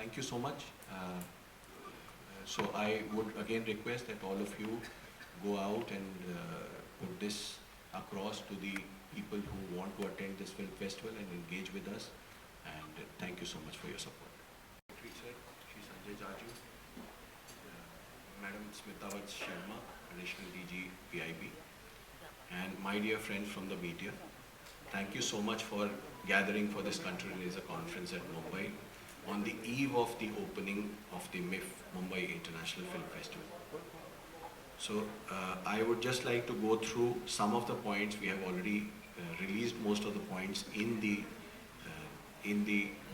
thank you so much. So I would again request that all of you go out and put this across to the people who want to attend this film festival and engage with us. And thank you so much for your support. Shri Sanjay Jaju, Madam Smitawat Sharma, Additional DG PIB, and my dear friends from the media. Thank you so much for gathering for this country laser conference at Mumbai on the eve of the opening of the MIFF Mumbai International Film Festival. So I would just like to go through some of the points. We have already released most of the points in the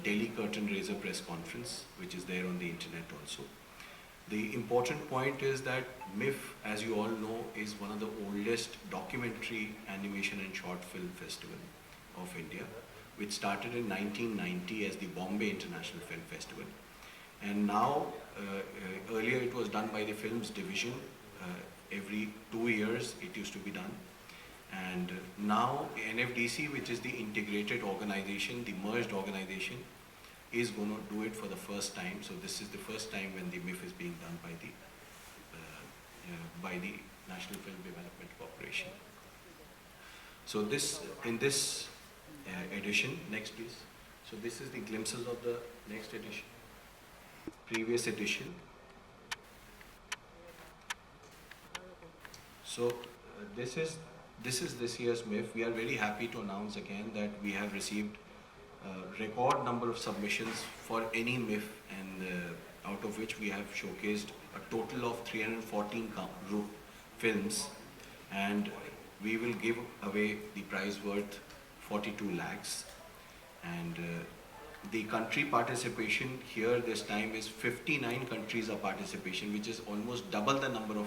Delhi Curtain Raiser press conference, which is there on the internet also. The important point is that MIFF, as you all know, is one of the oldest documentary animation and short film festival of India, which started in 1990 as the Bombay International Film Festival. And now, earlier it was done by the Films Division. Every 2 years it used to be done. And now NFDC, which is the integrated organization, the merged organization, is going to do it for the first time. So this is the first time when the MIFF is being done by the National Film Development Corporation. So in this edition, next please. So this is the glimpses of the next edition, previous edition. So this is this year's MIFF. We are very happy to announce again that we have received record number of submissions for any MIFF, and out of which we have showcased a total of 314 films, and we will give away the prize worth 42 lakhs. And the country participation here this time is 59 countries of participation, which is almost double the number of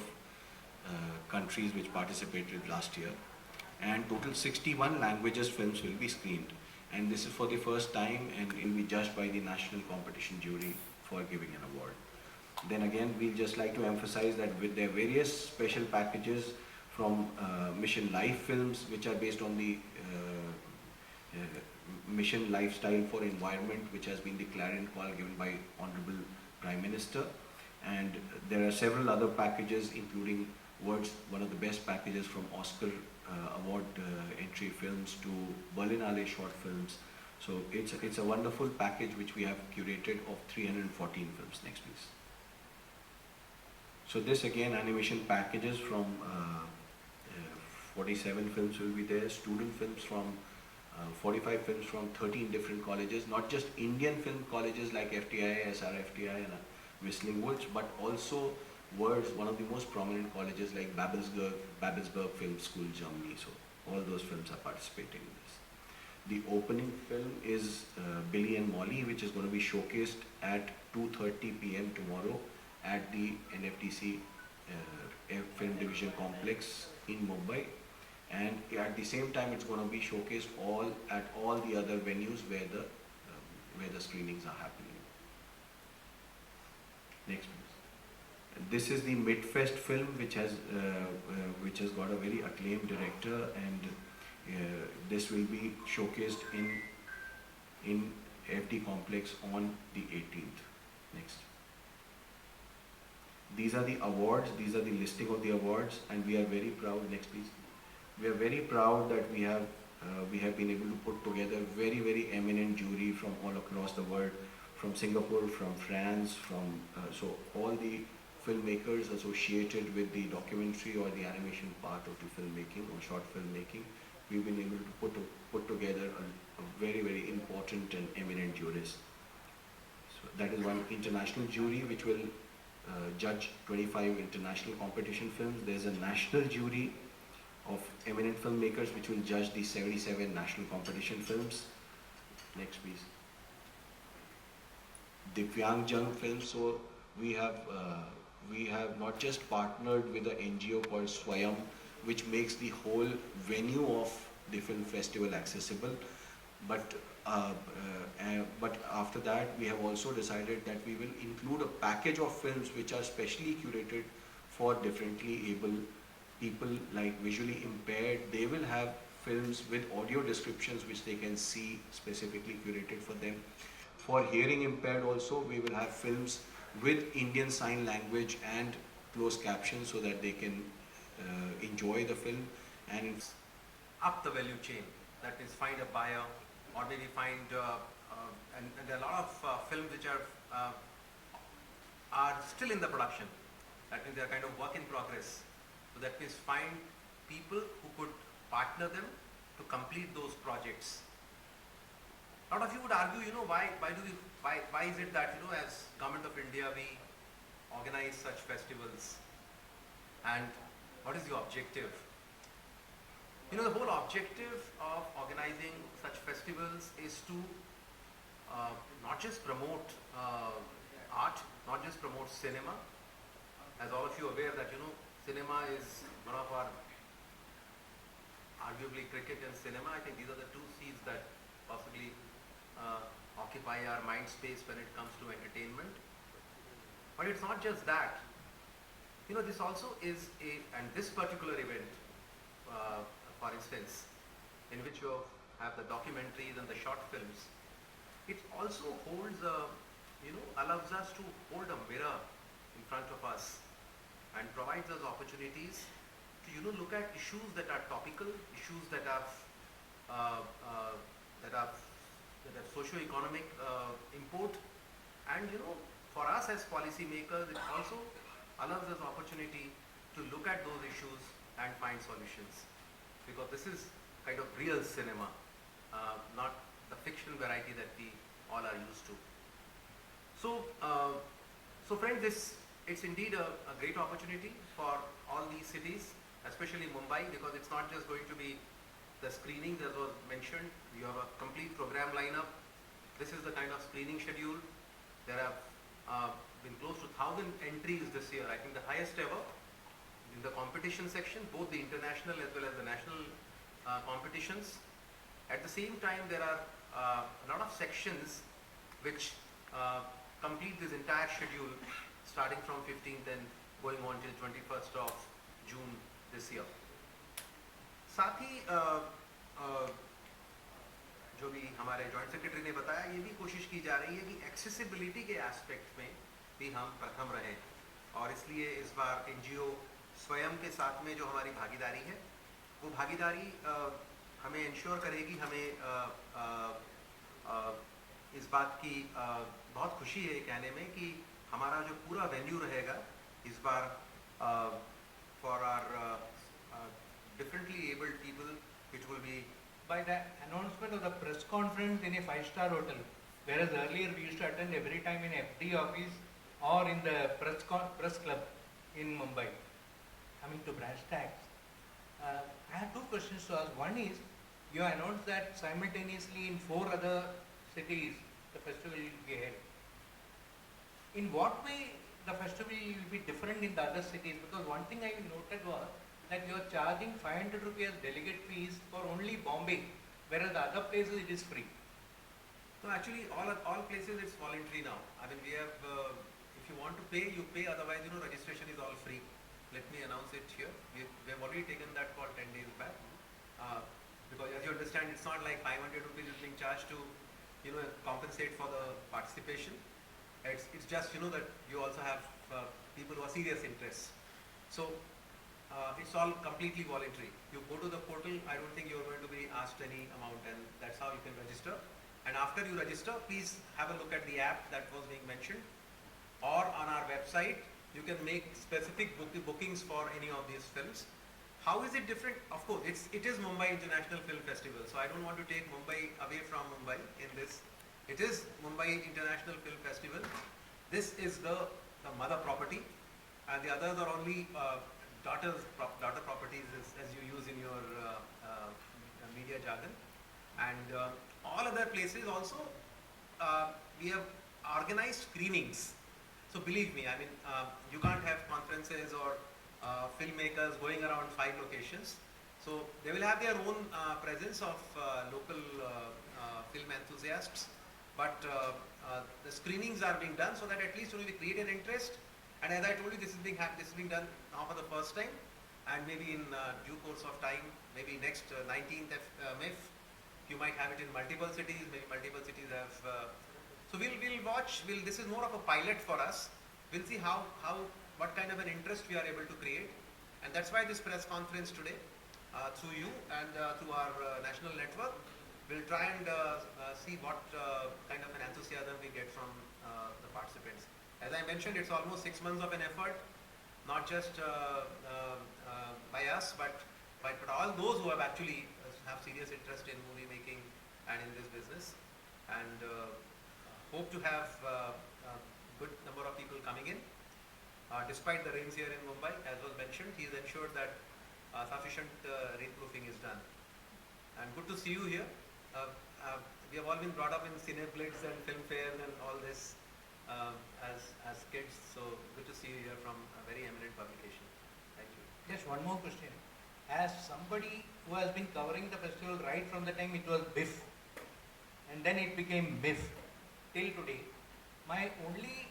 countries which participated last year. And total 61 languages films will be screened. And this is for the first time, and it will be judged by the National Competition Jury for giving an award. Then again, we'd just like to emphasize that with their various special packages from Mission Life films, which are based on the Mission Lifestyle for Environment, which has been the clarion call given by Honorable Prime Minister. And there are several other packages, including one of the best packages from Oscar award entry films to Berlinale short films. So it's a wonderful package which we have curated of 314 films. Next please. So this again animation packages from 47 films will be there, student films from 45 films from 13 different colleges, not just Indian film colleges like FTI, SRFTI and Whistling Woods, but also world's one of the most prominent colleges like Babelsberg Film School, Germany. So all those films are participating in this. The opening film is Billy and Molly, which is going to be showcased at 2:30 p.m. tomorrow at the NFTC Film Division Complex in Mumbai. And at the same time, it's going to be showcased at all the other venues where the screenings are happening. Next please. This is the Mid-Fest film, which has got a very acclaimed director, and this will be showcased in FD Complex on the 18th. Next. These are the awards. These are the listing of the awards, and we are very proud. Next, please. We are very proud that we have been able to put together very eminent jury from all across the world, from Singapore, from France, from so all the filmmakers associated with the documentary or the animation part of the filmmaking or short filmmaking. We've been able to put together a very important and eminent juries. So that is one international jury which will judge 25 international competition films. There's a national jury of eminent filmmakers which will judge the 77 national competition films. Next please. Divyang Jung films. So we have not just partnered with an NGO called Swayam, which makes the whole venue of the film festival accessible, but after that we have also decided that we will include a package of films which are specially curated for differently able people, like visually impaired. They will have films with audio descriptions which they can see, specifically curated for them. For hearing impaired also, we will have films with Indian Sign Language and closed captions so that they can enjoy the film. And up the value chain, that is find a buyer, or maybe find and there are a lot of films which are still in the production. That means they are kind of work in progress. So that means find people who could partner them to complete those projects. A lot of you would argue, why is it that, as Government of India, we organize such festivals, and what is the objective? The whole objective of organizing such festivals is to not just promote art, not just promote cinema. As all of you are aware that, cinema is one of our, arguably cricket and cinema, I think these are the two C's that possibly occupy our mind space when it comes to entertainment. But it's not just that. This also is and this particular event, for instance, in which you have the documentaries and the short films, it also holds allows us to hold a mirror in front of us and provides us opportunities to, look at issues that are topical, issues that have socio-economic import, and for us as policy makers, it also allows us opportunity to look at those issues and find solutions, because this is kind of real cinema, not the fiction variety that we all are used to. So friends, it's indeed a great opportunity for all these cities, especially Mumbai, because it's not just going to be the screenings as was mentioned. You have a complete program lineup. This is the kind of screening schedule. There have been close to 1,000 entries this year, I think the highest ever in the competition section, both the international as well as the national competitions. At the same time, there are a lot of sections which complete this entire schedule starting from 15th and going on till 21st of June this year. साथ ही जो भी हमारे joint secretary ने बताया, ये भी कोशिश की जा रही है कि एक्सेसिबिलिटी के एस्पेक्ट में भी हम प्रथम रहें, और इसलिए इस बार एनजीओ स्वयं के साथ में जो हमारी भागीदारी है, वो भागीदारी हमें इंश्योर करेगी, हमें इस बात की बहुत खुशी है कहने में कि हमारा जो पूरा वेन्यू रहेगा इस बार for our differently abled people, it will be by the announcement of the press conference in a 5-star hotel, whereas earlier we used to attend every time in FD office or in the press club in Mumbai. Coming to brass tacks, I have two questions to ask. One is, you announced that simultaneously in 4 other cities the festival will be held. In what way the festival will be different in the other cities? Because one thing I noted was that you are charging 500 rupees delegate fees for only Bombay, whereas the other places it is free. So actually all places it's voluntary now. I mean, we have, if you want to pay, you pay, otherwise registration is all free. Let me announce it here. We have already taken that call 10 days back. Because as you understand, it's not like 500 rupees is being charged to compensate for the participation. It's just that you also have people who are serious interests. So it's all completely voluntary. You go to the portal, I don't think you're going to be asked any amount, and that's how you can register. And after you register, please have a look at the app that was being mentioned, or on our website, you can make specific bookings for any of these films. How is it different? Of course, it is Mumbai International Film Festival, so I don't want to take Mumbai away from Mumbai in this. It is Mumbai International Film Festival. This is the mother property, and the others are only daughter properties as you use in your media jargon. And all other places also, we have organized screenings. So believe me, I mean, you can't have conferences or filmmakers going around 5 locations. So they will have their own presence of local film enthusiasts, but the screenings are being done so that at least we create an interest. And as I told you, this is being done now for the first time, and maybe in due course of time, maybe next 19th MIFF, you might have it in multiple cities. Maybe multiple cities have. So So we'll watch. This is more of a pilot for us. We'll see what kind of an interest we are able to create, and that's why this press conference today, through you and through our national network, we'll try and see what kind of an enthusiasm we get from the participants. As I mentioned, it's almost 6 months of an effort, not just by us, but all those who have actually have serious interest in movie making and in this business, and hope to have a good number of people coming in. Despite the rains here in Mumbai, as was mentioned, he's ensured that sufficient rainproofing is done. And good to see you here. We have all been brought up in Cine Blitz and film fairs and all this as kids, so good to see you here from a very eminent publication. Thank you. Just one more question. As somebody who has been covering the festival right from the time it was BIFF and then it became MIFF till today, my only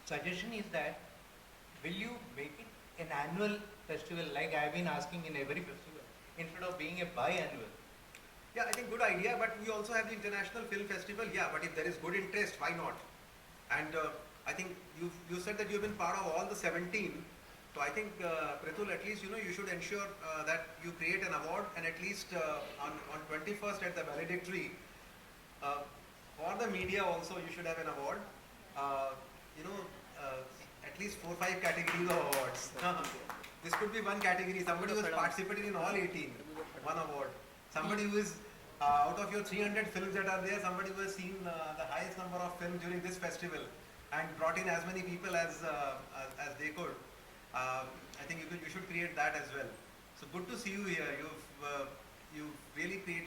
suggestion is that will you make it an annual festival like I have been asking in every festival instead of being a biannual? Yeah, I think good idea, but we also have the International Film Festival. Yeah, but if there is good interest, why not? And I think you said that you've been part of all the 17. So I think, Pratul, at least, you should ensure that you create an award, and at least on 21st at the valedictory, for the media also you should have an award. At least 4-5 categories of awards. This could be one category. Somebody who has participated in all 18, one award. Somebody who is out of your 300 films that are there, somebody who has seen the highest number of films during this festival and brought in as many people as they could. I think you should create that as well. So good to see you here. You've really created